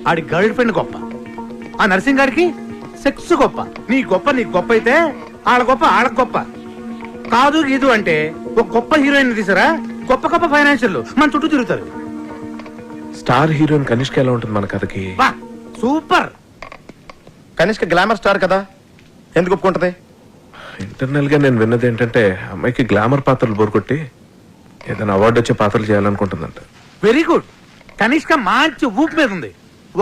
ఆడి girl friend గొప్ప, ఆ nursing గారికి సెక్స్ గొప్ప. నీ గొప్ప నీకు గొప్ప అయితే ఆడ గొప్ప ఆడకు గొప్ప కాదు. గీదు అంటే ఒక గొప్ప హీరోయిన్ తీసారా, గొప్ప గొప్ప ఫైనాన్షియల్ మన చుట్టూ తిరుగుతారు. స్టార్ హీరోయిన్ కనిష్క ఎలా ఉంటుంది మన కథకి? సూపర్. కనిష్క గ్లామర్ స్టార్ కదా, ఎందుకు ఒప్పుకుంటది? ఇంటర్నల్ గా నేను విన్నది ఏంటంటే అమ్మాయికి గ్లామర్ పాత్రలు బోరుకొట్టి ఏదైనా అవార్డు వచ్చే పాత్రలు చేయాలనుకుంటుందంట. Very good. కనిష్క మంచి ఊపు మీద ఉంది.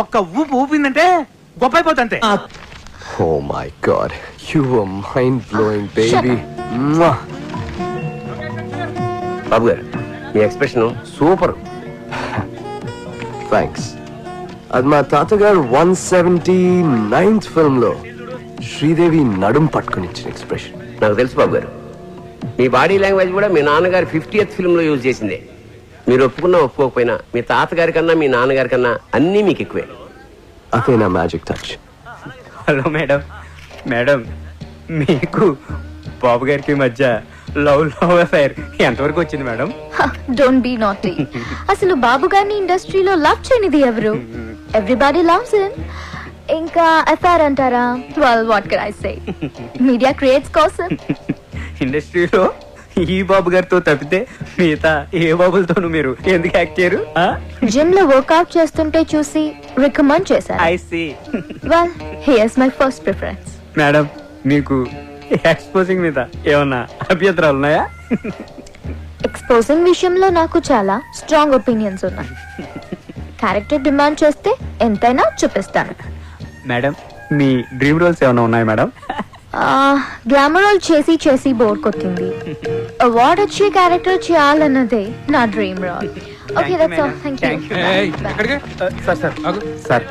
ఒక్క ఊపు ఊపిందంటే గొప్ప అయిపోతుంటే. Oh my God, you were mind blowing, baby. బాబు గారు, మీ ఎక్స్ప్రెషన్ సూపర్. థ్యాంక్స్. అది మా తాతగారు 179th ఫిల్మ్ లో శ్రీదేవి నడుం పట్టుకుని ఇచ్చిన ఎక్స్ప్రెషన్. నాకు తెలుసు బాబు గారు, మీ బాడీ లాంగ్వేజ్ కూడా మీ నాన్నగారు 50th ఫిల్మ్ లో యూజ్ చేసిందే. మీరు ఒప్పుకున్నా ఒప్పుకోకపోయినా మీ తాతగారి కన్నా మీ నాన్నగారి కన్నా అన్నీ మీకు ఎక్కువే. అదే నా magic touch. Hello madam. Madam, మీకు బాబు గారికి మధ్య లవ్ అఫైర్ ఎంతవరకు వచ్చింది మేడం? Don't be naughty. అసలు బాబు గారిని ఇండస్ట్రీలో లవ్ చేయనిది ఎవరు? Everybody loves him. ఇంకా అఫైర్ అంటారా? Well what can I say, media creates కోసం. ఇండస్ట్రీలో ఈ బాబు గారితో తప్పితే మిగతా ఏ బాబులతోనూ మీరు ఎందుకు యాక్ట్ చేయరు? జిమ్ లో వర్కౌట్ చేస్తుంటే చూసి రికమెండ్ చేశారు. I see. Well he is my first preference. Madam, మీకు ఎక్స్పోజింగ్ మీద ఏమన్నా అభ్యంతరాలు ఉన్నాయా? ఎక్స్పోజింగ్ విషయంలో నాకు చాలా స్ట్రాంగ్ ఒపీనియన్స్ ఉన్నాయి. క్యారెక్టర్ డిమాండ్ చేస్తే ఎంతైనా చూపిస్తాను. మేడం, మీ డ్రీమ్ రోల్స్ ఏమైనా ఉన్నాయి మేడం? గ్లామర్ రోల్ చేసి చేసి బోర్ కొట్టింది. అవార్డ్ వచ్చే క్యారెక్టర్ చేయాలన్నదే నా dream role. Okay, that's all. Thank you. Sir,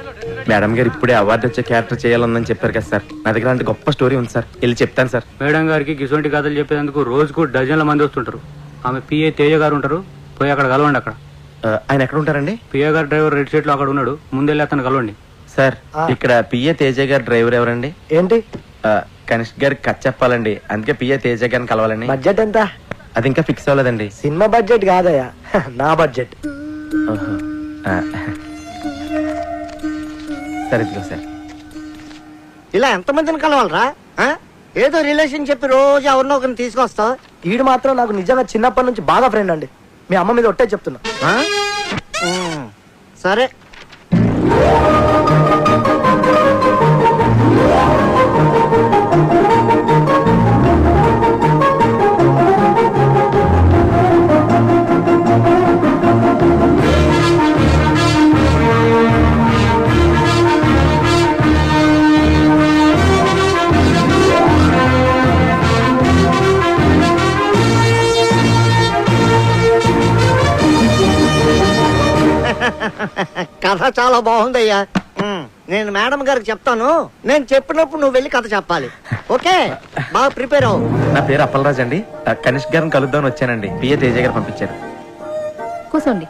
madam గారు ఇప్పుడే అవార్డు వచ్చే క్యారెక్టర్ చేయాలని చెప్పారు కదా సార్. నా దగ్గర అంటే గొప్ప స్టోరీ ఉంది సార్, వెళ్ళి చెప్తాను సార్. మేడం గారికి గిసొంటి కథలు చెప్పేందుకు రోజుకు డజన్ల మంది వస్తుంటారు. ఆమె పిఏ తేజ గారు ఉంటారు, పోయి అక్కడ కలవండి. అక్కడ ఆయన ఎక్కడ ఉంటారండి? పిఏ గారు డ్రైవర్ రెడ్ షీట్ లో అక్కడ ఉన్నాడు, ముందెళ్ళి అతను కలవండి. సార్, ఇక్కడ పిఏ తేజ గారు డ్రైవర్ ఎవరండి? ఏంటి? కనిష్క గారికి కథ చెప్పాలండి, అందుకే పిఏ తేజ గారిని కలవాలండి. బడ్జెట్ ఎంత? అది ఇంకా ఫిక్స్ అవ్వలేదండి. సినిమా బడ్జెట్ కాదయ్యా, నా బడ్జెట్. సరే ఇదిగో సార్. ఇలా ఎంతమందిని కలవాలరా? ఏదో రిలేషన్ చెప్పి రోజు ఎవరినో ఒకరిని తీసుకొస్తావు. ఈడు మాత్రం నాకు నిజంగా చిన్నప్పటి నుంచి బాగా ఫ్రెండ్ అండి. మీ అమ్మ మీద ఒట్టే చెప్తున్నా. సరే, కథ చాలా బాగుందయ్యా. నేను మేడం గారికి చెప్తాను. నేను చెప్పినప్పుడు నువ్వు వెళ్ళి కథ చెప్పాలి. ఓకే, బాగా ప్రిపేర్ అవ్వు. నా పేరు అప్పలరాజ్ అండి. కనిష్క గారిని కలుద్దామని వచ్చానండి. పిఏ తేజ గారు పంపించారు. కూర్చోండి.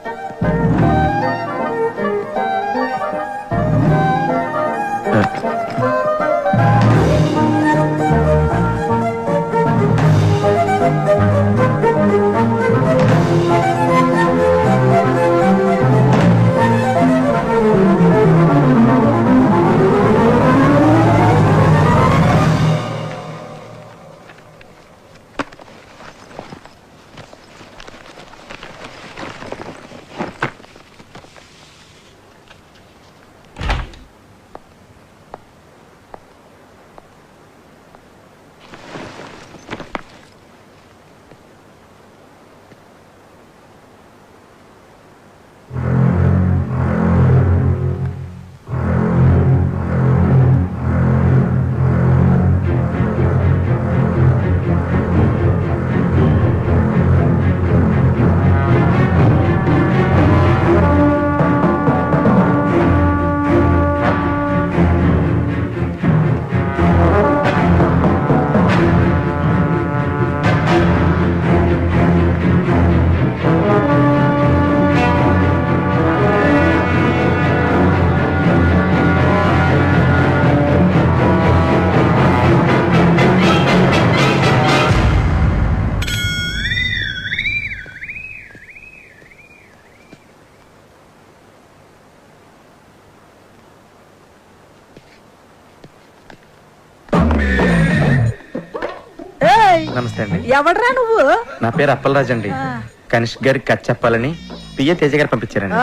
నమస్తే అండి. ఎవడ్రా నువ్వు? నా పేరు అప్పలరాజు అండి. కనిష్క్ గారికి కథ చెప్పాలని పిఏ తేజ గారు పంపించారండి.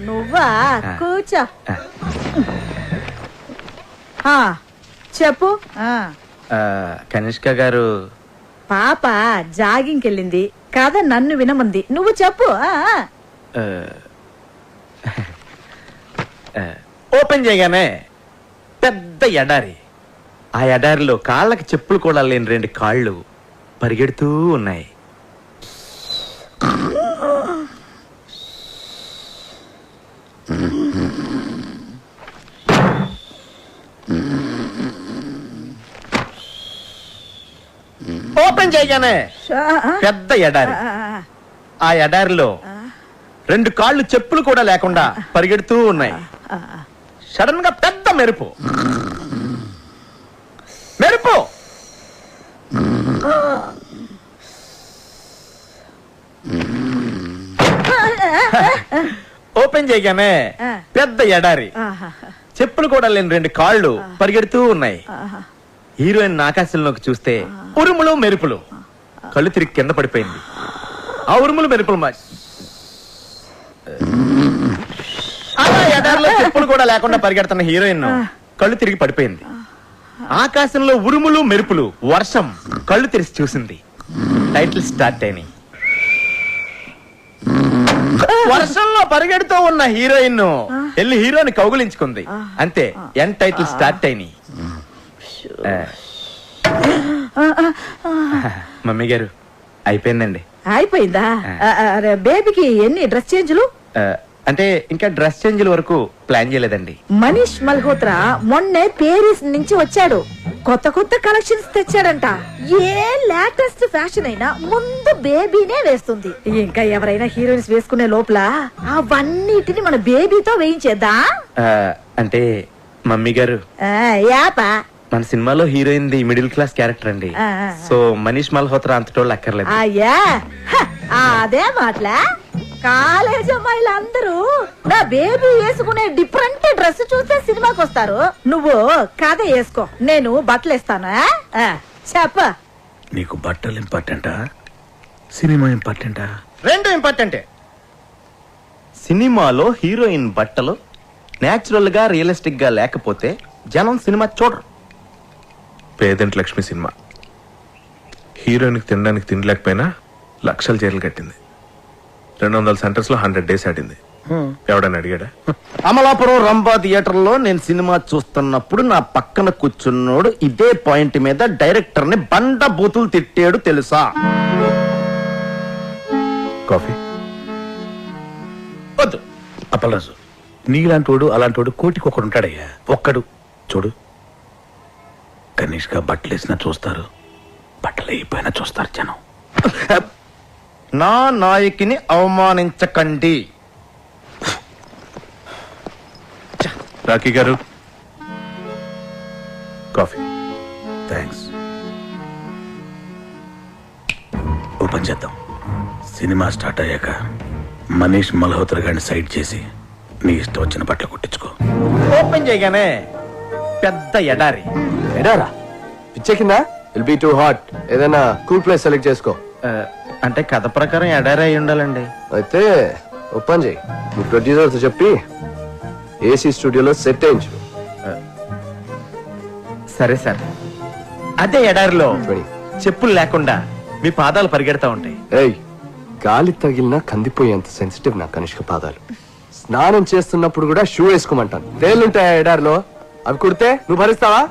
నువ్వా? కూర్చో. చెప్పు. కనిష్క గారు పాప జాగింగ్కి వెళ్ళింది కథ నన్ను వినమంది. నువ్వు చెప్పు. ఓపెన్ చేయగానే పెద్ద ఎడారి. ఆ ఎడారిలో కాళ్ళకి చెప్పులు కూడా లేని 2 కాళ్ళు పరిగెడుతూ ఉన్నాయి. ఓపెన్ చేయగానే పెద్ద ఎడారి. ఆ ఎడారిలో 2 కాళ్ళు చెప్పులు కూడా లేకుండా పరిగెడుతూ ఉన్నాయి. సడన్ గా పెద్ద మెరుపు. మెరుపు ఓపెన్ చేయగానే పెద్ద ఎడారి. చెప్పులు కూడా లేని 2 కాళ్ళు పరిగెడుతూ ఉన్నాయి. హీరోయిన్ ఆకాశంలోకి చూస్తే ఉరుములు మెరుపులు. కళ్ళు తిరిగి కింద పడిపోయింది. ఆ ఉరుములు మెరుపులు అలా ఎడారిలో చెప్పులు కూడా లేకుండా పరిగెడుతున్న హీరోయిన్ కళ్ళు తిరిగి పడిపోయింది. ఆకాశంలో ఉరుములు మెరుపులు, వర్షం. కళ్ళు తెరిచి చూసింది. టైటిల్ స్టార్ట్ అయినాయి. వర్షంలో పరిగెడుతూ ఉన్న హీరోయిన్ వెళ్ళి హీరోని కౌగులించుకుంది. అంతే, ఎన్ టైటిల్ స్టార్ట్ అయినాయి. మమ్మీ గారు అయిపోయిందండి. అయిపోయిందా? బేబీకి ఎన్ని డ్రెస్ చేంజ్లు? అంటే ఇంకా డ్రెస్ చేంజ్ల వరకు ప్లాన్ చేయలేదండి. మనీష్ మల్హోత్రా మొన్నే పేరిస్ నుంచి వచ్చాడు. కొత్త కొత్త కలెక్షన్స్ తెచ్చాడంట. ఏ లేటెస్ట్ ఫ్యాషన్ అయినా ముందు బేబీనే వేస్తుంది. ఇంకా ఎవరైనా హీరోయిన్స్ వేసుకునే లోపల అవన్నిటిని మన బేబీతో వేయించేద్దా? అంటే మమ్మీ గారు యాపా మన సినిమాలో heroine the middle class character అండి. సో మనీష్ మల్హోత్రా అంతటోళ్ళు అక్కర్లేదు. అదే మాటలా కాలేజ్ అమ్మాయిలందరూ నా బేబీ వేసుకునే డిఫరెంట్ డ్రెస్ చూస్తే సినిమాకి వస్తారు. నువ్వు కథ వేసుకో, నేను బట్టలు ఇస్తాను. చెప్ప. నీకు బట్టలు ఇంపార్టెంటా, సినిమా ఇంపార్టెంటా? 2 ఇంపార్టెంటే. సినిమాలో హీరోయిన్ బట్టలు నేచురల్ గా రియలిస్టిక్ గా లేకపోతే జనం సినిమా చూడరు. పేదంటి లక్ష్మి సినిమా హీరోయిన్కి తినడానికి తినలేకపోయినా లక్షలు చీరలు కట్టింది. 200 సెంటర్స్ లో 100 days ఆడింది. ఎవడని అడిగాడా? అమలాపురం రంభా థియేటర్ లో నేను సినిమా చూస్తున్నప్పుడు నా పక్కన కూర్చున్నోడు ఇదే పాయింట్ మీద డైరెక్టర్ ని బండ బూతులు తిట్టాడు తెలుసా? కాఫీ వద్దు అప్పలరాజు. నీలాంటోడు అలాంటోడు కోటికొకడు ఉంటాడయ్యా. ఒక్కడు చూడు. కనీష్గా బట్టలు వేసినా చూస్తారు, బట్టలు అయిపోయినా చూస్తారు జనం. నా నాయకిని అవమానించకండి. రాఖీ గారు కాఫీ. థ్యాంక్స్. ఓపెన్ చేద్దాం. సినిమా స్టార్ట్ అయ్యాక మనీష్ మల్హోత్రా గారిని సైడ్ చేసి నీ ఇష్టం వచ్చిన బట్టలు కుట్టించుకో. ఓపెన్ చేయగానే పెద్ద ఎడారి. ఎడారా? పిచ్చెక్కిందా? Will be too hot. ఏదైనా కూల్ ప్లేస్ సెలెక్ట్ చేసుకో. అంటే కథ ప్రకారం ఎడారి అయి ఉండాలండి. అయితే ఓపెన్ చేయి. మీ ప్రొడ్యూసర్ తో చెప్పి ఏసీ స్టూడియోలో సెట్ అయించు. సరే సార్. అదే ఎడారిలో చెప్పులు లేకుండా మీ పాదాలు పరిగెడతా ఉంటాయి. ఏయ్, గాలి తగిలినా కందిపోయేంత సెన్సిటివ్ నా కనిష్క పాదాలు. స్నానం చేస్తున్నప్పుడు కూడా షూ వేసుకోమంటాను. తేలుంటాయా ఎడారిలో? అవి కుడితే నువ్వు భరిస్తావా?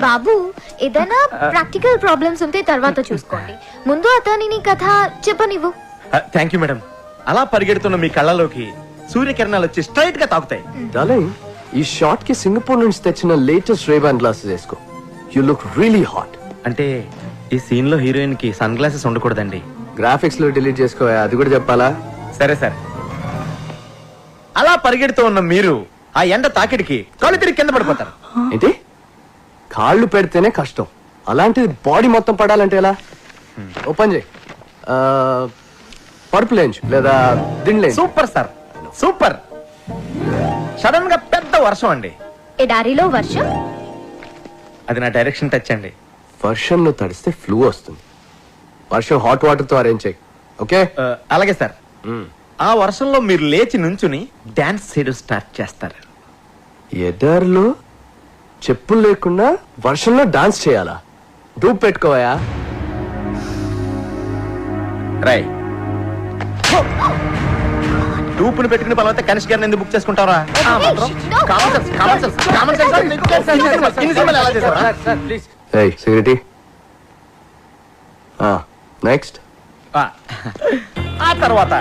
బాబు, ఏదైనా ప్రాక్టికల్ ప్రాబ్లమ్స్ ఉంటే తర్వాత చూసుకోండి. ముందు అతని కథ చెప్పనివ్వు. Thank you madam. అలా పరిగెడుతున్న మీ కళ్ళలోకి సూర్యకిరణాలు వచ్చి స్ట్రైట్ గా తాకుతాయి. డార్లింగ్, ఈ షాట్ కి సింగపూర్ నుంచి తెచ్చిన లేటెస్ట్ రేబాన్ గ్లాసెస్ వేసుకో. You look really hot. అంటే ఈ సీన్ లో హీరోయిన్ కి సన్ గ్లాసెస్ ఉండకూడదండి. గ్రాఫిక్స్ లో డిలీట్ చేసుకో, అది కూడా చెప్పాలా? సరే సార్. అలా పరిగెడుతూ ఉన్న మీరు ఆ ఎండ తాకిడికి కళ్ళు తిరిగి కింద పడిపోతారు. ఏంటి? కాళ్ళు పెడితేనే కష్టం, అలాంటిది బాడీ మొత్తం పడాలంటే ఎలా? ఓపెన్ చేయి. పరుపు లేంచు లేదా దిండ్లే. Super sir, super. సడన్ గా పెద్ద వర్షం అండి. ఎడారిలో వర్షం? అది నా డైరెక్షన్ టచ్ అండి. వర్షంలో తడిస్తే ఫ్లూ వస్తుంది. వర్షం హాట్ వాటర్ తో అరేంజ్ చేయి. ఓకే? అలాగే సార్. ఆ వర్షంలో మీరు లేచి నుంచుని డాన్స్ చేయడం స్టార్ట్ చేస్తారు. ఎడారిలో చెప్పులు లేకుండా వర్షంలో డాన్స్ చేయాలా? డూప్ పెట్టుకోవయా? రై డూపుని పెట్టుకుని పలవతే కనిష్ గారిని ఎందుకు బుక్ చేసుకుంటారా? Security next. ఆ తర్వాత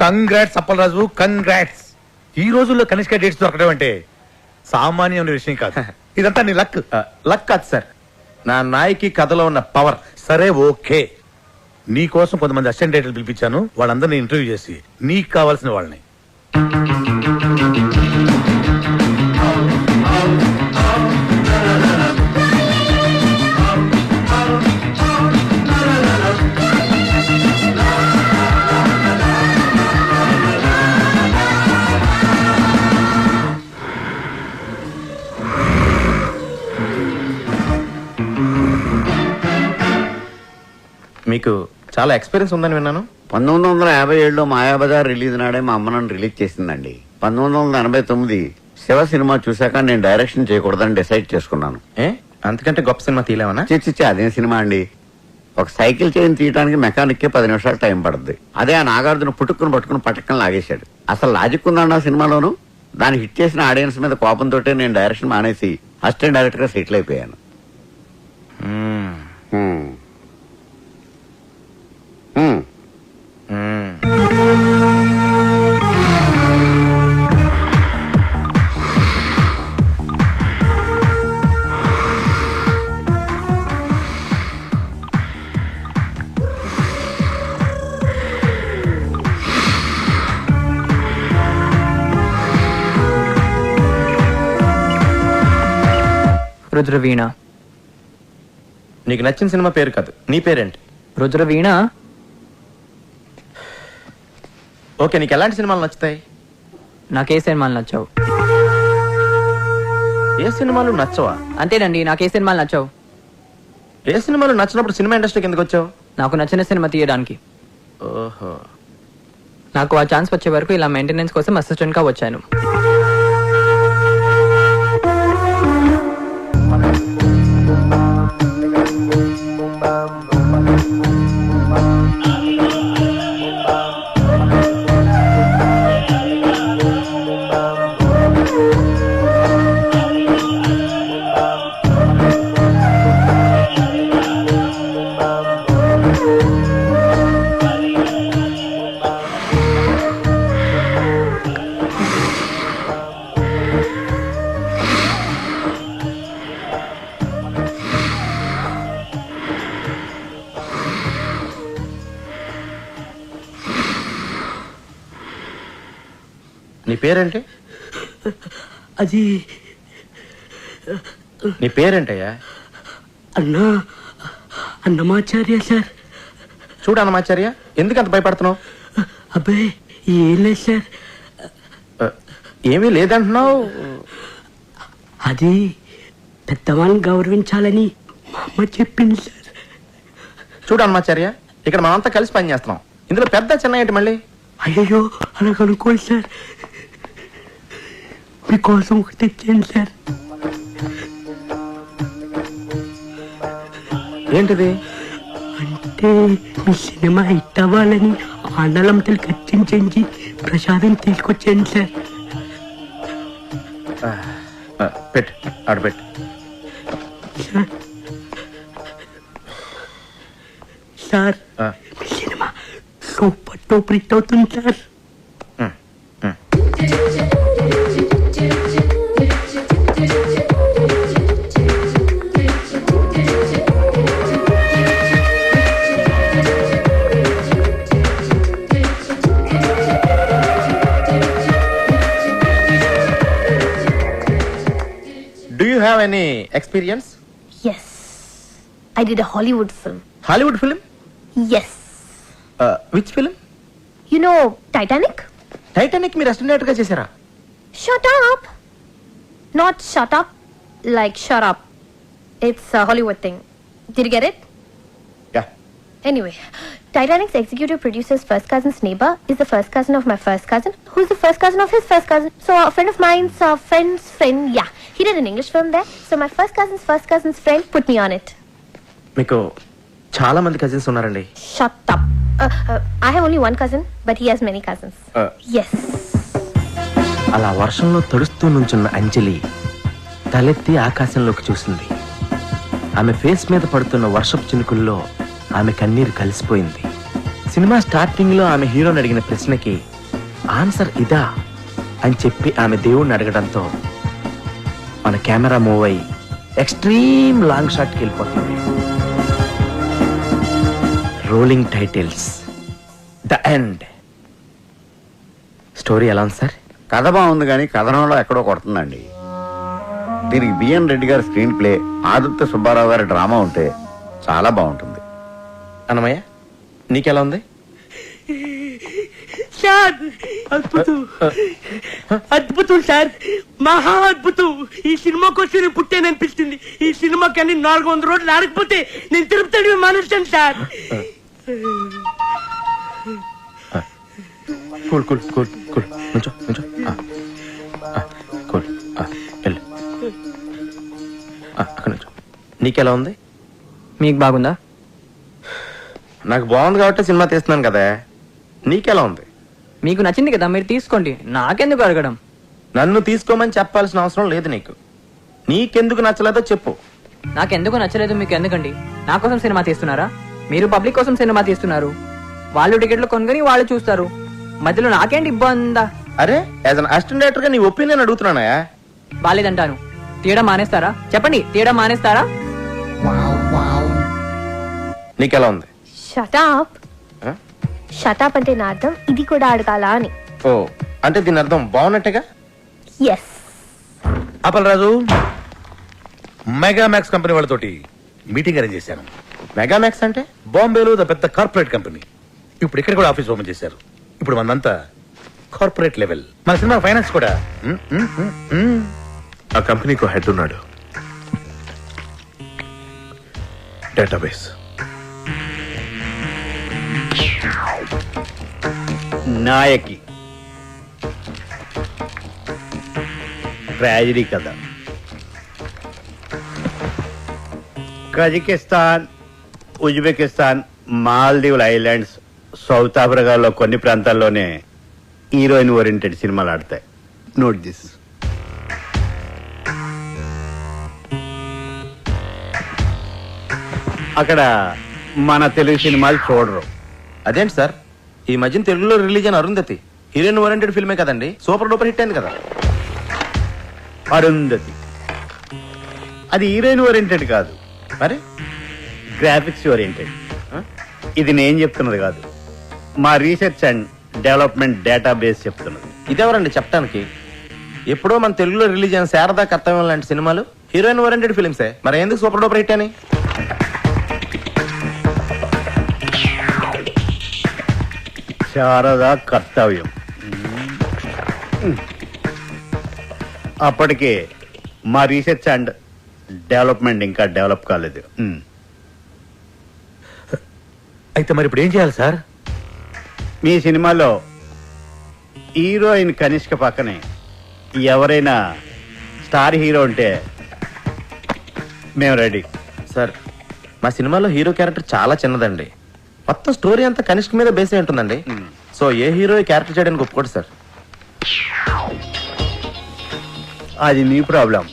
కంగ్రాట్స్ అప్పలరాజు, కంగ్రాట్స్. ఈ రోజుల్లో కనిష్క డేట్స్ దొరకడం అంటే సామాన్యమైన విషయం కాదు. ఇదంతా నీ లక్. లక్ కాదు సార్, నా నాయకి కథలో ఉన్న పవర్. సరే ఓకే, నీ కోసం కొంతమంది అసిస్టెంట్ డైరెక్టర్లు పిలిపించాను. వాళ్ళందరినీ ఇంటర్వ్యూ చేసి నీకు కావాల్సిన వాళ్ళని మీకు చాలా ఎక్స్పీరియన్స్ ఉందని విన్నాను. 1957లో మాయాబజార్ రిలీజ్ నాడే మా అమ్మ నన్ను రిలీజ్ చేసిందండి. 1989 శివ సినిమా చూశాక నేను డైరెక్షన్ చేయకూడదని డిసైడ్ చేసుకున్నాను. అంతకంటే గొప్ప సినిమా తీయలేమన్నా? చిచ్చి అదేం సినిమా అండి. ఒక సైకిల్ చైన్ తీయడానికి మెకానిక్కే 10 నిమిషాలు టైం పడుతుంది. అదే ఆ నాగార్జున పట్టుకుని పట్టకం లాగేశాడు. అసలు లాజిక్ ఉందండి ఆ సినిమాలోను. దాన్ని హిట్ చేసిన ఆడియన్స్ మీద కోపంతో నేను డైరెక్షన్ మానేసి అసిస్టెంట్ డైరెక్టర్ గా సెటిల్ అయిపోయాను. రుద్రవీణ. నీకు నచ్చిన సినిమా పేరు కాదు, నీ పేరేంటి? రుద్రవీణ. ఓకే, నీకు ఎలాంటి సినిమాలు నచ్చుతాయి? నాకే సినిమాలు నచ్చావు. ఏ సినిమాలు నచ్చవా? అంతేనండి, నాకే సినిమాలు నచ్చావు. ఏ సినిమాలు నచ్చినప్పుడు సినిమా ఇండస్ట్రీకి ఎందుకు వచ్చావు? నాకు నచ్చిన సినిమా తీయడానికి. ఓహో. నాకు ఆ ఛాన్స్ వచ్చే వరకు ఇలా మెయింటెనెన్స్ కోసం అసిస్టెంట్ గా వచ్చాను. నీ పేరేంటి? అది నీ పేరేంటయ్యా? అన్నమాచార్య సార్. చూడు అన్నమాచార్య, ఎందుకు అంత భయపడుతున్నావు? అబ్బాయి ఏం లేదు సార్. ఏమీ లేదంటున్నావు. అది పెద్దవాళ్ళని గౌరవించాలని మా అమ్మ చెప్పింది సార్. చూడు అన్నమాచార్య, ఇక్కడ మనంతా కలిసి పని చేస్తున్నాం. ఇందులో పెద్ద చిన్న ఏంటి మళ్ళీ? అయ్యో అలా కనుక్కోండి సార్, మీకోసం ఒకటి తెచ్చాను సార్. ఏంటిది? అంటే మీ సినిమా హిట్ అవ్వాలని ఆండలంతలు ఖర్చించి ప్రసాదం తీసుకొచ్చాను సార్. పెట్టు, ఆడబెట్టు. సార్ మీ సినిమా సూపర్ టూపర్ హిట్ అవుతుంది sir. Do you have any experience? Yes. I did a Hollywood film. Hollywood film? Yes. Which film? You know Titanic? Titanic మీరు అసిస్టెంట్ డైరెక్టర్ గా చేశారా? Shut up. Not shut up, like shut up. It's a Hollywood thing. Did you get it? Yeah. Anyway, Titanic's executive producer's first cousin's neighbor is the first cousin of my first cousin, who's the first cousin of his first cousin. So a friend of mine's friend's friend, yeah. He did an English film there. So my first cousin's friend put me on it. మీకు చాలా మంది cousins ఉన్నారండి. Shut up. I have only one cousin, but he has many cousins. Yes. అలా వర్షంలో తడుస్తూ నుంచున్న అంజలి తలెత్తి ఆకాశంలోకి చూసింది. ఆమె ఫేస్ మీద పడుతున్న వర్షపు చినుకుల్లో ఆమె కన్నీరు కలిసిపోయింది. సినిమా స్టార్టింగ్ లో ఆమె హీరోని అడిగిన ప్రశ్నకి ఆన్సర్ ఇదా అని చెప్పి ఆమె దేవుణ్ణి అడగడంతో మన కెమెరా మూవ్ అయ్యి ఎక్స్ట్రీమ్ లాంగ్ షాట్కి వెళ్ళిపోతుంది. Rolling titles, the end. Story ఎలా ఉంది సార్? కథ బాగుంది కానీ కథనంలో ఎక్కడో కొడుతుందండి. దీనికి బిఎన్ రెడ్డి గారి స్క్రీన్ ప్లే, ఆదిత్య సుబ్బారావు గారి డ్రామా ఉంటే చాలా బాగుంటుంది. అన్నమయ్య, నీకెలా ఉంది? సార్ అద్భుతం, అద్భుతం సార్, మహా అద్భుతం. ఈ సినిమా కోసం నేను పుట్టాననిపిస్తుంది. ఈ సినిమాకి అన్ని 400 రోజులు ఆడకపోతే నేను తిరుపతి మానేస్తాను sir. Cool cool cool cool, నుంచో నుంచో. కూల్, వెళ్ళు. అక్కడ నుంచో. నీకెలా ఉంది? మీకు బాగుందా? నాకు బాగుంది కాబట్టి సినిమా తీస్తున్నాను కదా. నీకెలా ఉంది? మీకు నచ్చింది కదా, మీరు తీసుకోండి. నాకెందుకు అడగడం? నన్ను తీసుకోమని చెప్పాల్సిన అవసరం లేదు నీకు. నీకెందుకు నచ్చలేదో చెప్పు. నాకెందుకు నచ్చలేదు మీకు ఎందుకండి? నా కోసం సినిమా తీస్తున్నారా? మీరు పబ్లిక్ కోసం సినిమా తీస్తున్నారు. వాళ్ళు టికెట్లు కొనుగొని వాళ్ళు చూస్తారు. మధ్యలో నాకేంటి ఇబ్బందా? అరే, యాజ్ అన్ అసిస్టెంట్ డైరెక్టర్ గా నీ ఒపీనియన్ అడుగుతున్నానా? బాలేదంటాను. తీయడం మానేస్తారా? చెప్పండి, తీయడం మానేస్తారా? నీకెలా ఉంది? Shut up. Shut up అంటే నా అర్థం ఇది కూడా అడగాల అని. ఓ, అంటే దీని అర్థం బాగున్నట్టుగా. ఎస్. అప్పలరాజు, మెగామాక్స్ కంపెనీ వాళ్ళతోటి మీటింగ్ అరేంజ్ చేశాను. మెగామాక్స్ అంటే బాంబేలో పెద్ద కార్పొరేట్ కంపెనీ. ఇప్పుడు ఇక్కడ కూడా ఆఫీస్ ఓపెన్ చేశారు. ఇప్పుడు మనంతా కార్పొరేట్ లెవెల్. మన సినిమా ఫైనాన్స్ కూడా. ఆ కంపెనీకి హెడ్ ఉన్నాడు. డేటాబేస్. నాయకి ట్రాజడీ కథ. కజకిస్తాన్, ఉజ్బెకిస్తాన్, మాల్దీవుల ఐలాండ్స్, సౌత్ ఆఫ్రికాలో కొన్ని ప్రాంతాల్లోనే హీరోయిన్ ఓరియంటెడ్ సినిమాలు ఆడతాయి. Note this. అక్కడ మన తెలుగు సినిమాలు చూడరు. అదేంటి సార్, ఈ మధ్యన తెలుగులో రిలీజ్ అయిన అరుంధతి హీరోయిన్ ఓరియంటెడ్ ఫిల్మే కదండి. సూపర్ డూపర్ హిట్ అయింది కదా. అరుంధతి అది హీరోయిన్ ఓరియంటెడ్ కాదు, మరి గ్రాఫిక్స్ ఓరియంటెడ్. ఇది నేను చెప్తున్నది కాదు, మా రీసెర్చ్ అండ్ డెవలప్మెంట్ డేటాబేస్ చెప్తున్నది. ఇదెవరండి చెప్పడానికి? ఎప్పుడో మన తెలుగులో రిలీజ్ అయిన శారదా కర్తవ్యం లాంటి సినిమాలు హీరోయిన్ ఓరియంటెడ్ ఫిలిమ్సే, మరి ఎందుకు సూపర్ డూపర్ హిట్ అని? శారదా కర్తవ్యం. అప్పటికే మా రీసెర్చ్ అండ్ డెవలప్మెంట్ ఇంకా డెవలప్ కాలేదు. అయితే మరి ఇప్పుడు ఏం చేయాలి సార్? మీ సినిమాలో హీరోయిన్ కనిష్క పక్కనే ఎవరైనా స్టార్ హీరో ఉంటే మేము రెడీ. సార్, మా సినిమాలో హీరో క్యారెక్టర్ చాలా చిన్నదండి. మొత్తం స్టోరీ అంతా కనిష్క మీద బేస్ అయి ఉంటుందండి. సో ఏ హీరో ఈ క్యారెక్టర్ చేయడానికి ఒప్పుకోడు సార్. అది మీ ప్రాబ్లం.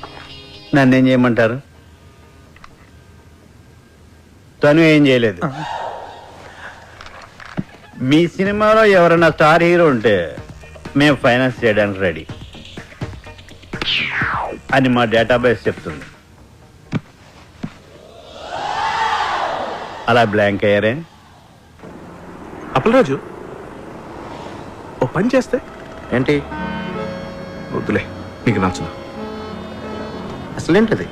నన్నేం చేయమంటారు? తను ఏం చేయలేదు. మీ సినిమాలో ఎవరైనా స్టార్ హీరో ఉంటే మేము ఫైనాన్స్ చేయడానికి రెడీ అని మా డేటాబేస్ చెప్తుంది. అలా బ్లాంక్ అయ్యారే? అప్పలరాజు, ఓ పని చేస్తే ఏంటి? వద్దులే, నీకు నచ్చదు. అసలేంటిది?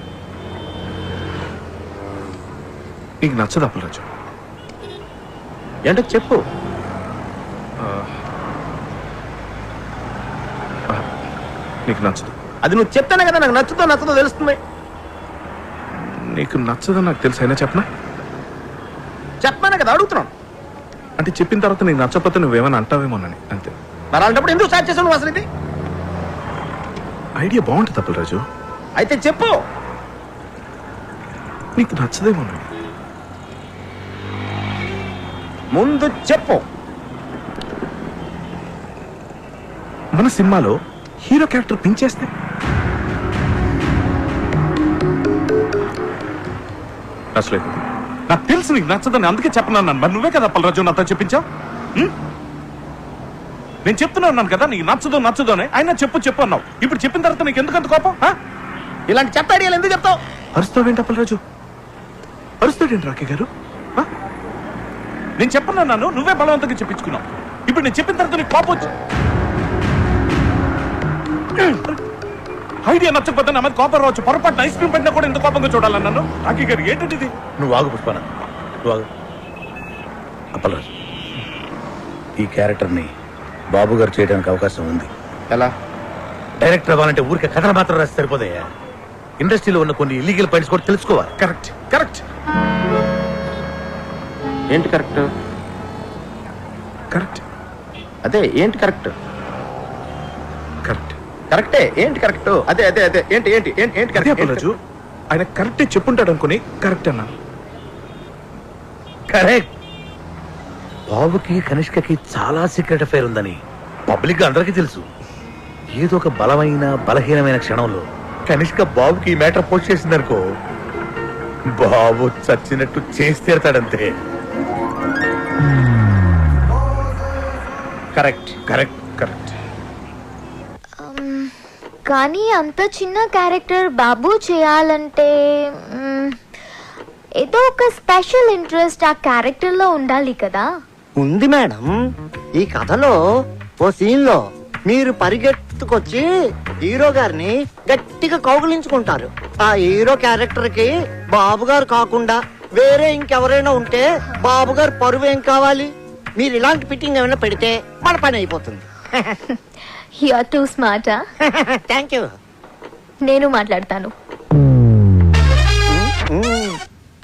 నీకు నచ్చదు అప్పలరాజు. ఏంటో చెప్పు. నీకు నచ్చదు. అది నువ్వు చెప్తానే కదా నాకు నచ్చుతో నచ్చదో తెలుస్తుంది. నీకు నచ్చదో నాకు తెలుసు, అయినా చెప్పనా? చెప్పానే కదా అడుగుతున్నాను. అంటే చెప్పిన తర్వాత నీకు నచ్చకపోతే నువ్వేమైనా అంటావేమోనని అంతే. మరి అలాంటప్పుడు ఎందుకు స్టార్ట్ చేసావు నువ్వు అసలు? ఇది ఐడియా బాగుంటుంది అప్పలరాజు. అయితే చెప్పు. నీకు నచ్చదేమోనని. ముందు చెప్పు. మన సినిమాలో హీరో క్యారెక్టర్ పించేస్తే నచ్చలేదు. నాకు తెలుసు నీకు నచ్చదని, అందుకే చెప్పనన్నాను. మరి నువ్వే కదా అప్పలరాజు నాతో చెప్పించావు. నేను చెప్తున్నాను కదా నీకు నచ్చదు అని. అయినా చెప్పు అన్నావు. ఇప్పుడు చెప్పిన తర్వాత నీకు ఎందుకంత కోపం? ఇలాంటి చెత్త ఐడియాలు ఎందుకు చెప్తావు? అరుస్తావేంటి అప్పలరాజు? అరుస్తాడేంటి రాకే గారు? నేను చెప్పనన్నాను, నువ్వే బలవంతంగా చెప్పించుకున్నావు. ఇప్పుడు నేను చెప్పిన తర్వాత నీకు కోపం వచ్చి ఐడియా నచ్చకపోతే నా మీద కోపం రావచ్చు. పొరపాటున ఐస్ క్రీమ్ పడినా కూడా ఇంత కోపంగా చూడాలన్నాను. రాకే గారు ఏంటంటే ఇది? నువ్వు ఆగు పుష్పన, నువ్వు ఆగు. అప్పలరాజు, ఈ క్యారెక్టర్ని బాబు గారు చేయడానికి అవకాశం ఉంది. ఎలా? డైరెక్టర్ అవ్వాలంటే ఊరికే కథలు మాత్రం రాసి సరిపోదయ్యా. ఇండస్ట్రీలో ఉన్న కొన్ని ఇల్లీగల్ పాయింట్స్ కూడా తెలుసుకోవాలి. Correct correct. ఏంటి కరెక్ట్? కరెక్ట్ అదే ఏంటి కరెక్ట్? కరెక్ట్ కరెక్టే. ఏంటి కరెక్ట్? అదే అదే అదే ఏంటి ఏంటి ఏంటి ఏంటి అదే అప్పలరాజు. ఆయన కరెక్టే చెప్పుంటాడు అనుకుని కరెక్ట్ అన్నాను. కరెక్ట్. బాబుకి కనిష్కకి చాలా సీక్రెట్ అఫైర్ ఉందని పబ్లిక్ అందరికీ తెలుసు. ఏదో ఒక బలహీనమైన క్షణంలో కనిష్క బాబుకి ఈ మ్యాటర్ పోస్ట్ చేసిందనుకో, బాబు చచ్చినట్టు చేసి తీరతాడంతే. Correct correct correct. కానీ అంత చిన్న క్యారెక్టర్ బాబు చేయాలంటే ఏదో ఒక స్పెషల్ ఇంట్రెస్ట్ ఆ క్యారెక్టర్ లో ఉండాలి కదా. ఉంది మేడం. ఈ కథలో ఓ సీన్ లో మీరు పరిగెత్తుకొచ్చి హీరో గారిని గట్టిగా కౌగిలించుకుంటారు. ఆ హీరో క్యారెక్టర్ కి బాబు గారు కాకుండా వేరే ఇంకెవరైనా ఉంటే బాబు గారు పరువు ఏం కావాలి? మీరు ఇలాంటి ఫిట్టింగ్ ఏమైనా పెడితే మన పని అయిపోతుంది. You are too smart. Thank you. నేను మాట్లాడతాను.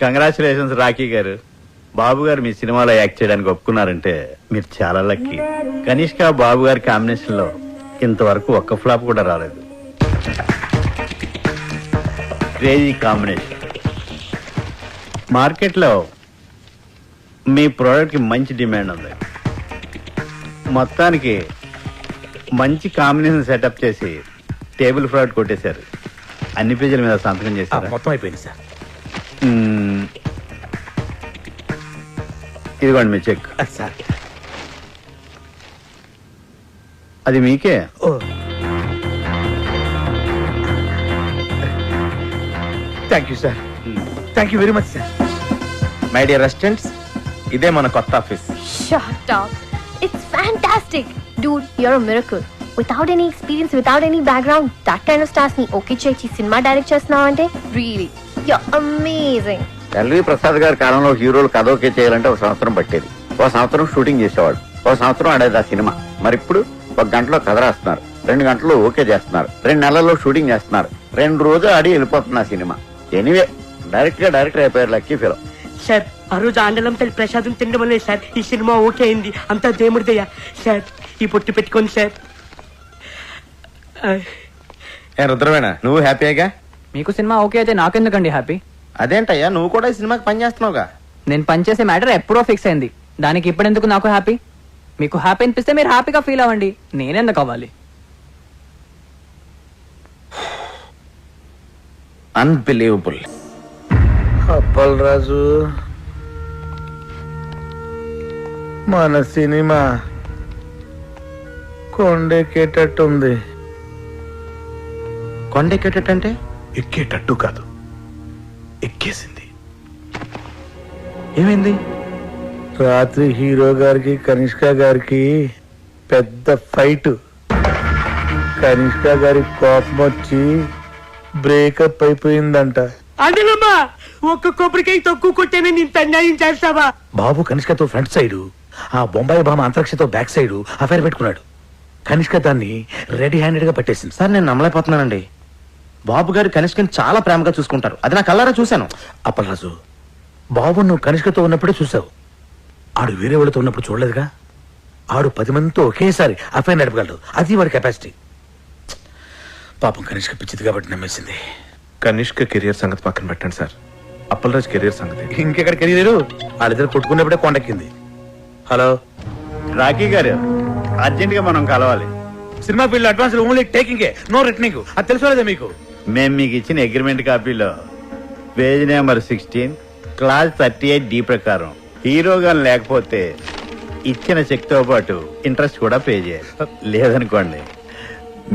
కంగ్రాచులేషన్స్ రాఖీ గారు. బాబు గారు మీ సినిమాలో యాక్ట్ చేయడానికి ఒప్పుకున్నారంటే మీరు చాలా లక్కీ. కనిష్క బాబు గారి కాంబినేషన్ లో ఇంతవరకు ఒక్క ఫ్లాప్ కూడా రాలేదు. Crazy combination. మార్కెట్లో మీ ప్రోడక్ట్ కి మంచి డిమాండ్ ఉంది. మొత్తానికి మంచి కాంబినేషన్ సెటప్ చేసి టేబుల్ ఫ్రాడ్ కొట్టేశారు. అన్ని పేజీల మీద సంతకం చేశారు. మొత్తం అయిపోయింది సార్. ఇదిగోండి మీ చెక్. సార్ అది మీకే. Thank you sir. Thank you very much sir. My dear residents, ఇదే మన కొత్త office. Shut up. It's fantastic. Dude, you're a miracle. without any experience, without any background, that kind of stars ni okay చేసి cinema direct చేస్తున్నావు అంటే really you're amazing. LV Prasad గారి కాలంలో హీరోలు కథ ఓకే చేయాలంటే ఒక సంవత్సరం పట్టేది. ఒక సంవత్సరం షూటింగ్ చేసేవాడు, ఒక సంవత్సరం ఆడేది ఆ సినిమా. మరి ఇప్పుడు ఒక గంటలో కథ రాస్తున్నారు, 2 గంటల్లో ఓకే చేస్తున్నారు, 2 నెలల్లో షూటింగ్ చేస్తున్నారు, 2 రోజులు ఆడి వెళ్ళిపోతుంది ఆ సినిమా. ఎనీవే డైరెక్టర్ అయిపోయారు లక్కీ ఫిలో. సార్ ఆ రోజు ఆండలం తల్లి ప్రసాదం తినడం వల్లే సార్ ఈ సినిమా ఓకే అయింది. అంతా దేవుడిదయ్యా సార్. ఈ పొట్టు పెట్టుకోండి సార్. రుద్రవేణ నువ్వు హ్యాపీగా? మీకు సినిమా ఓకే అయితే నాకెందుకండి హ్యాపీ? అదేంటయ్యా, నువ్వు కూడా ఈ సినిమాకి పని చేస్తున్నావుగా. నేను పనిచేసే మ్యాటర్ ఎప్పుడో ఫిక్స్ అయింది, దానికి ఇప్పుడెందుకు నాకు హ్యాపీ? మీకు హ్యాపీ అనిపిస్తే మీరు హ్యాపీగా ఫీల్ అవ్వండి, నేనెందుకు అవ్వాలి? అన్బిలీవబుల్. అప్పల్ రాజు, మన సినిమా కొండెక్కేటట్టుంది. కొండెక్కేటట్టంటే? ఎక్కేటట్టు కాదు, ఎక్కేసింది. ఏమైంది? రాత్రి హీరో గారికి కనిష్క గారికి పెద్ద ఫైట్. కనిష్క గారి కోపం వచ్చి బ్రేకప్ అయిపోయిందంట. ఆండలమ్మా, ఒక్క కొబ్బరికాయ తక్కువ కొట్టేనే ఇంత అన్యాయం చేస్తావా? బాబు కనిష్కతో ఫ్రంట్ సైడ్, ఆ బొంబాయి భామ అంతరిక్షతో బ్యాక్ సైడ్ అఫైర్ పెట్టుకున్నాడు. కనిష్క దాన్ని రెడీ హ్యాండెడ్ గా పట్టేసింది. సార్ నేను నమ్మలేకపోతున్నానండి. బాబు గారు కనిష్కని చాలా ప్రేమగా చూసుకుంటారు, అది నా కళ్ళారా చూశాను. అప్పలరాజు, బాబు నువ్వు కనిష్కతో ఉన్నప్పుడే చూసావు, ఆడు వేరే వాళ్ళతో ఉన్నప్పుడు చూడలేదుగా. ఆడు 10 మందితో ఒకేసారి అఫైర్ నడపగలడు, అది వాడి కెపాసిటీ. పాపం కనిష్క పిచ్చిది కాబట్టి నమ్మేసింది. కనిష్క కెరియర్ సంగతి పక్కన పెట్టండి సార్, అప్పలరాజ్ కెరియర్ సంగతి. ఇంకెక్కడ కెరీర్? వాళ్ళిద్దరు కొట్టుకున్నప్పుడే కొండెక్కింది. హలో రాకీ గారు, అర్జెంట్ గా మనం కలవాలి. Cinema field advance only taking, no returning. అది తెలుసుకోలేదా మీకు? మేము మీకు ఇచ్చిన అగ్రిమెంట్ కాపీలో పేజ్ నెంబర్ 16 క్లాస్ 38D ప్రకారం హీరోగా లేకపోతే ఇచ్చిన చెక్ తో పాటు ఇంట్రెస్ట్ కూడా పే చేయాలి. లేదనుకోండి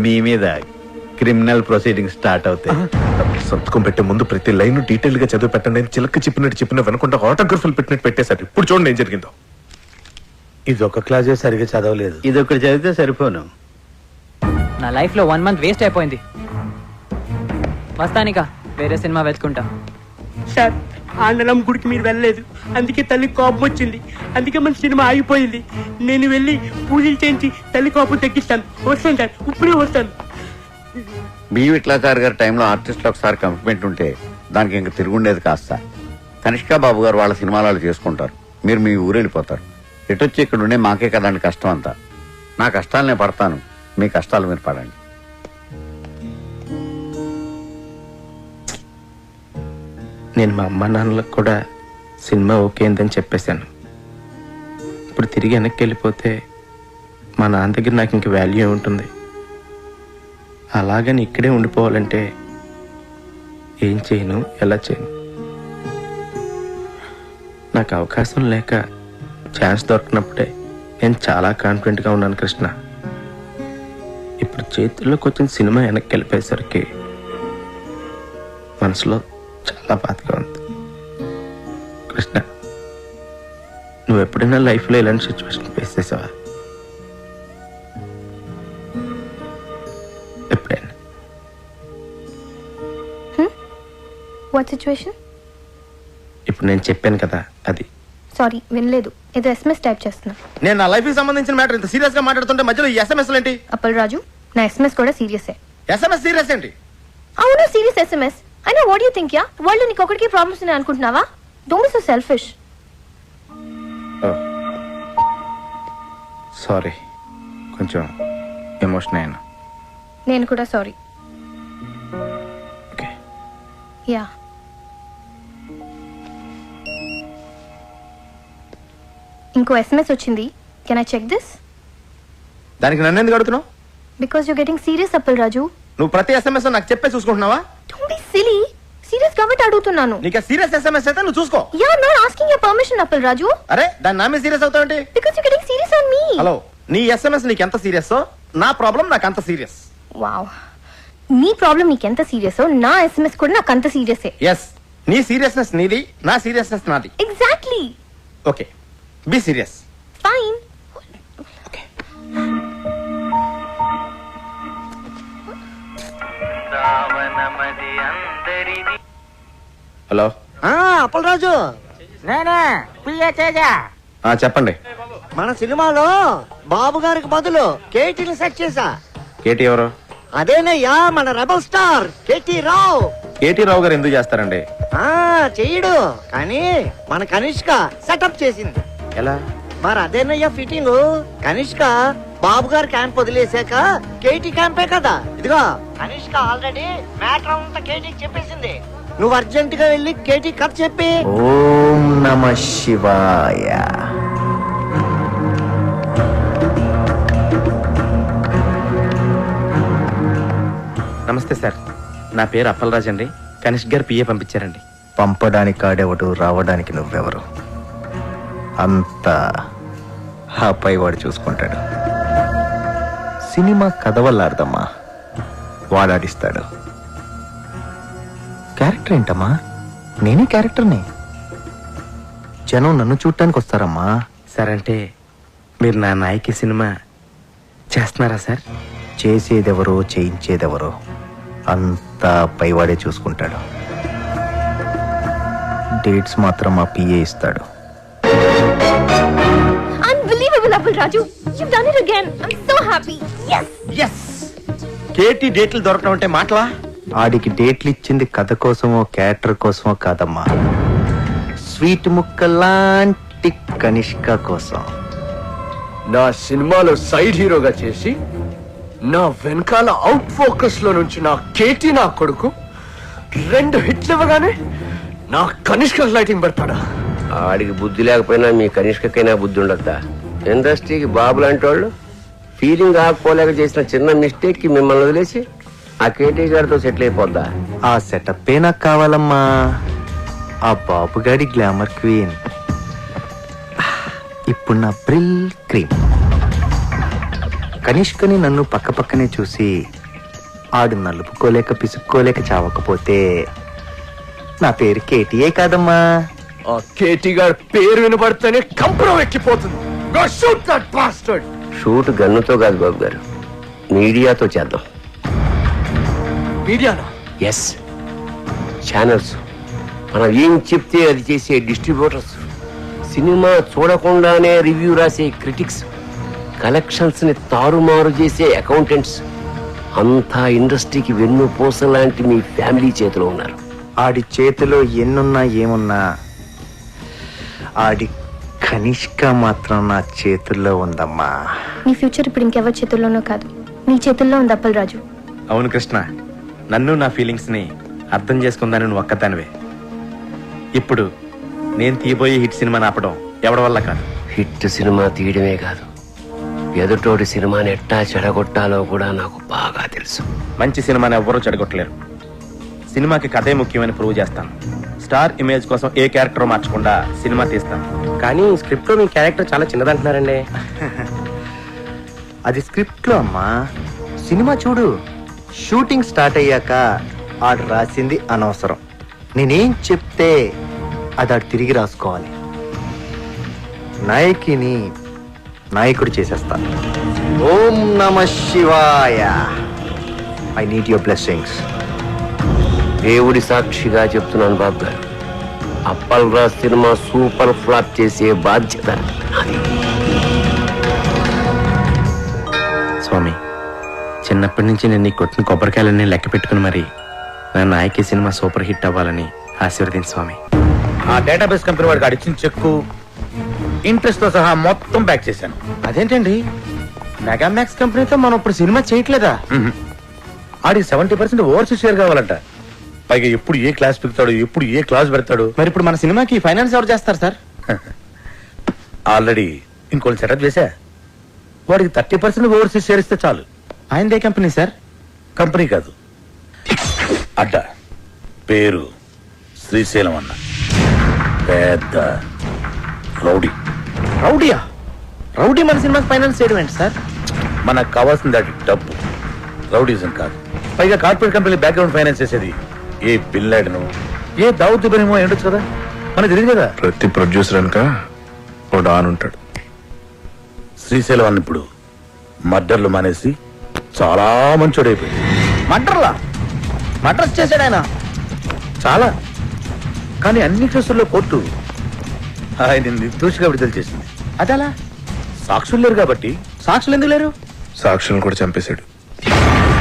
మీ మీద క్రిమినల్ ప్రొసీడింగ్ స్టార్ట్ అవుతాయి. సంతకం పెట్టే ముందు ప్రతి లైన్ డీటెయిల్ గా చదివి పెట్టండి. చిలక చెప్పిన వెనకుండా ఆటోగ్రఫీలు పెట్టినట్టు పెట్టేశారు. ఇప్పుడు చూడండి ఏం జరిగిందో. ఇది ఒక క్లాసే సరిగా చదవలేదు. ఇది ఒకటి చదివితే సరిపోను. నా లైఫ్ లో 1 మంత్ వేస్ట్ అయిపోయింది. వస్తానిక వేరే సినిమా వెతుకుంటా. సార్ ఆండలం గుడికి మీరు వెళ్ళలేదు, అందుకే తల్లి కోపం వచ్చింది, అందుకే మన సినిమా ఆగిపోయింది. నేను వెళ్ళి పూజలు చేయించి తల్లి కోపం తగ్గిస్తాను. వస్తాను సార్, ఇప్పుడే వస్తాను. బి విట్లాచారి గారి టైంలో ఆర్టిస్టులు ఒకసారి కమిట్మెంట్ ఉంటే దానికి ఇంక తిరుగుండేది కాదు సార్. కనిష్క బాబు గారు వాళ్ళ సినిమాలు చేసుకుంటారు, మీరు మీ ఊరు వెళ్ళిపోతారు. ఎటొచ్చి ఇక్కడ ఉండే మాకే కదండి కష్టం అంతా. నా కష్టాలు నేను పడతాను, మీ కష్టాలు మీరు పడండి. నేను మా అమ్మ నాన్నలకు కూడా సినిమా ఓకే అని చెప్పేశాను. ఇప్పుడు తిరిగి వెనక్కి వెళ్ళిపోతే మా నాన్న దగ్గర నాకు ఇంక వాల్యూ ఉంటుంది. అలాగని ఇక్కడే ఉండిపోవాలంటే ఏం చేయను, ఎలా చేయను? నాకు అవకాశం లేక ఛాన్స్ దొరికినప్పుడే నేను చాలా కాన్ఫిడెంట్గా ఉన్నాను కృష్ణ. ఇప్పుడు చేతుల్లోకి వచ్చిన సినిమా వెనక్కి వెళ్ళిపోయేసరికి మనసులో చాలా బాధగా ఉంది. కృష్ణ, నువ్వు ఎప్పుడైనా లైఫ్లో ఇలాంటి సిచ్యువేషన్ ఫేస్ చేసావా? ఎప్పుడైనా? What situation? ఇప్పుడు నేను చెప్పాను కదా అది. సారీ వినలేదు, ఏదో ఎస్ఎంఎస్ టైప్ చేస్తున్నా. నేను నా లైఫ్ కి సంబంధించిన మ్యాటర్ ఇంత సీరియస్ గా మాట్లాడుతుంటే మధ్యలో ఈ ఎస్ఎంఎస్ ఏంటి? అప్పల్ రాజు, నా ఎస్ఎంఎస్ కూడా సీరియసే. ఎస్ఎంఎస్ సీరియస్ ఏంటి? అవును సీరియస్ ఎస్ఎంఎస్. అయినా what you think ya? World నీకు ఒకటికి ప్రాబ్లమ్స్ ఉన్నాయి అనుకుంటున్నావా? Don't be so selfish. Sorry, కొంచెం ఎమోషన్ అయ్యాను. నేను కూడా సారీ. ఓకే. యా. ఇంకో ఎస్ఎంఎస్ వచ్చింది. Can I check this? దానికి నన్ను ఎందుకు అడుగుతున్నావు? Because you getting serious Appal Raju. నువ్వు ప్రతి ఎస్ఎంఎస్ నాకు చెప్పే చూసుకుంటున్నావా? Don't be silly. సీరియస్ కాబట్టి అడుగుతున్నాను. నీకు సీరియస్ ఎస్ఎంఎస్ అయితే నువ్వు చూసుకో. Ya, I am not asking your permission Appal Raju. అరే దాని నా మీద సీరియస్ అవుతావేంటి? Because you getting serious on me. Hello, నీ ఎస్ఎంఎస్ నీకు ఎంత సీరియస్, నా ప్రాబ్లం నాకు అంత సీరియస్. వావ్, నీ ప్రాబ్లం నీకెంత సీరియస్, నా ఎస్ఎంఎస్ కూడా నాకు అంత సీరియసే. ఎస్, నీ సీరియస్నెస్ నీది, నా సీరియస్నెస్ నాది. Exactly. Okay, be serious. Fine. Hello, Appalaraju, చెప్పండి. మన సినిమాలో బాబు గారికి బదులు కేటీని సెట్ చేశా. కేటీ ఎవరు? అదేనయ్యా మన రెబల్ స్టార్ కేటీ రావు. కేటీ రావు గారు ఎందుకు చేస్తారండి? చెయ్యడు, కానీ మన కనిష్క సెటప్ చేసింది. ఎలా? మరి అదేనయ్యా ఫిట్టింగ్. కనిష్క బాబు గారు క్యాంప్ వదిలేసాక కేటీ క్యాంపే కదా. ఇదిగో కనిష్క ఆల్రెడీ మ్యాటర్ అంతా కేటీకి చెప్పేసింది. నువ్వు అర్జెంట్ గా వెళ్ళి కేటీ కథ చెప్పి. ఓం నమ శివాయ. నమస్తే సార్, నా పేరు అప్పలరాజ్ అండి. కనిష్క్ గారు పిఏ పంపించారండి. పంపడానికి ఆడేవాడు, రావడానికి నువ్వెవరు? అంతా ఆ పైవాడు చూసుకుంటాడు. సినిమా కథ వల్ల అర్థమ్మా, వాడాడిస్తాడు. క్యారెక్టర్ ఏంటమ్మా? నేనే క్యారెక్టర్ని. జనం నన్ను చూడటానికి వస్తారమ్మా. సార్, అంటే మీరు నా నాయకి సినిమా చేస్తున్నారా సార్? చేసేదెవరో చేయించేదెవరో అంతా పైవాడే చూసుకుంటాడు. డేట్స్ మాత్రం మా పిఏ ఇస్తాడు. Unbelievable, Abul Raju. You've done it again. I'm so happy. Yes. Yes. KT డేట్లు దొరకడం అంటే మాటలా? ఆడికి డేట్లు ఇచ్చింది కథ కోసమో క్యారెక్టర్ కోసమో కాదమ్మా, స్వీట్ ముక్కలాంటి కనిష్క కోసం. నా సినిమాలో సైడ్ హీరోగా చేసి నా వెనకాల అవుట్ ఫోకస్ లో నుంచి నా కేటీ నా కొడుకు 2 హిట్లు ఇవ్వగానే నా కనిష్క లైటింగ్ పెడతాడా? ఆడికి బుద్ధి లేకపోయినా మీ కనిష్కకైనా బుద్ధి ఉండద్దా? ఇండస్ట్రీకి బాబు లాంటి వాళ్ళు ఫీలింగ్ ఆకపోలేక చేసిన చిన్న మిస్టేక్ కి మిమ్మల్ని వదిలేసి ఆ కేటీ గారితో సెటిల్ అయిపోద్దా? ఆ సెటప్ నాకు కావాలమ్మా. ఆ బాబుగాడి గ్లామర్ క్వీన్ ఇప్పుడు నా బ్రిల్ క్రీమ్. కనిష్కని నన్ను పక్క పక్కనే చూసి ఆడు నలుపుకోలేక పిసుక్కోలేక చావకపోతే నా పేరు కేటీఏ కాదమ్మా. ఆ కేటీ గారి పేరు వినబడితేనే కంపరం ఎక్కిపోతుంది. Go shoot that bastard. Shoot గన్నుతో కాదు బాబు గారు, మీడియాతో చేద్దాం. మీడియానా? ఎస్, ఛానల్స్, మనం ఏం చెప్తే అది చేసే డిస్ట్రిబ్యూటర్స్, సినిమా చూడకుండానే రివ్యూ రాసే క్రిటిక్స్, కలెక్షన్స్ ని తారుమారు చేసే అకౌంటెంట్స్, అంతా ఇండస్ట్రీకి వెన్ను పూస లాంటి మీ ఫ్యామిలీ చేతిలో ఉన్నారు. ఆడి చేతిలో ఎన్నున్నా ఏమున్నా ఆడి కనిష్క మాత్రం నా చేతుల్లో ఉందమ్మా. నీ ఫ్యూచర్ ఇప్పుడు ఇంకెవరి చేతుల్లోనో కాదు, నీ చేతుల్లో ఉంది అప్పల్ రాజు. అవును కృష్ణ, నన్ను నా ఫీలింగ్స్ ని అర్థం చేసుకుందాని నువ్వు ఒక్కదానివే. ఇప్పుడు నేను తీయబోయే హిట్ సినిమాని ఆపడం ఎవడి వల్ల కాదు. హిట్ సినిమా తీయడమే కాదు, ఎదుటోటి సినిమాని ఎట్టా చెడగొట్టాలో కూడా నాకు బాగా తెలుసు. మంచి సినిమాని ఎవ్వరూ చెడగొట్టలేరు. సినిమాకి కథే ముఖ్యమని ప్రూవ్ చేస్తాను. స్టార్ ఇమేజ్ కోసం ఏ క్యారెక్టర్ మార్చకుండా సినిమా తీస్తాను. కానీ స్క్రిప్ట్ లో మీ క్యారెక్టర్ చాలా చిన్నదంటున్నారండి. అది స్క్రిప్ట్ లో అమ్మా. సినిమా చూడు, షూటింగ్ స్టార్ట్ అయ్యాక ఆడు రాసింది అనవసరం. నేనేం చెప్తే అది ఆడు తిరిగి రాసుకోవాలి. నాయకిని నాయకుడు చేసేస్తాను. ఓం నమ శివాయ. I need your blessings. దేవుడి సాక్షిగా చెప్తున్నాను బాబు గారు, Appal Raj cinema super flop చేసే బాధ్యత నాది. స్వామి, చిన్నప్పటి నుంచి నేను నీ కొట్టిన కొబ్బరికాయలన్నీ లెక్క పెట్టుకుని మరి నా నాయకి సినిమా సూపర్ హిట్ అవ్వాలని ఆశీర్వదించు స్వామి. ఆ డేటాబేస్ కంపెనీ వాడికి అడిచిన చెక్కు ఇంట్రెస్ట్ తో సహా మొత్తం బ్యాక్ చేశాను. అదేంటండి, మెగామాక్స్ కంపెనీతో మనం ఇప్పుడు సినిమా చేయట్లేదా? ఆడికి 70% ఓవర్సీస్ షేర్ కావాలంట. పైగా ఎప్పుడు ఏ క్లాస్ పెడతాడు, ఎప్పుడు ఏ క్లాస్ పెడతాడు. మరి ఇప్పుడు మన సినిమాకి ఫైనాన్స్ ఎవరు చేస్తారు సార్? ఆల్రెడీ ఇంకోటి సెటప్ చేశా. వాడికి 30% ఓవర్సీస్ షేర్ ఇస్తే చాలు. ఆయనదే కంపెనీ సార్? కంపెనీ కాదు, అడ్డ. పేరు శ్రీశైలం అన్న. పెద్ద రౌడీ. రౌడీయా? రౌడీ మన సినిమాకి ఫైనాన్స్ చేయడం ఏంటి సార్? మనకు కావాల్సింది అది డబ్బు, రౌడీజం కాదు. పైగా కార్పొరేట్ కంపెనీ బ్యాక్గ్రౌండ్ ఫైనాన్స్ చేసేది ఏ బిల్ లాడెను, ఏ దావుద్ ఇబ్రహీమో ఏంటొచ్చు కదా, మనకు తెలియదు కదా. ప్రతి ప్రొడ్యూసర్ అనక ఓ డాన్ ఉంటాడు. శ్రీశైలం అన్న ఇప్పుడు మర్డర్లు మానేసి చాలా మంచోడైపోయింది. మర్డర్లా? మర్డర్స్ చేశాడు ఆయన. చాలా. కానీ అన్ని కేసుల్లో కోర్టు ఆయన నిర్దోషిగా విడుదల చేసింది. అదలా? సాక్షులు లేరు కాబట్టి. సాక్షులు ఎందుకు లేరు? సాక్షులను కూడా చంపేశాడు.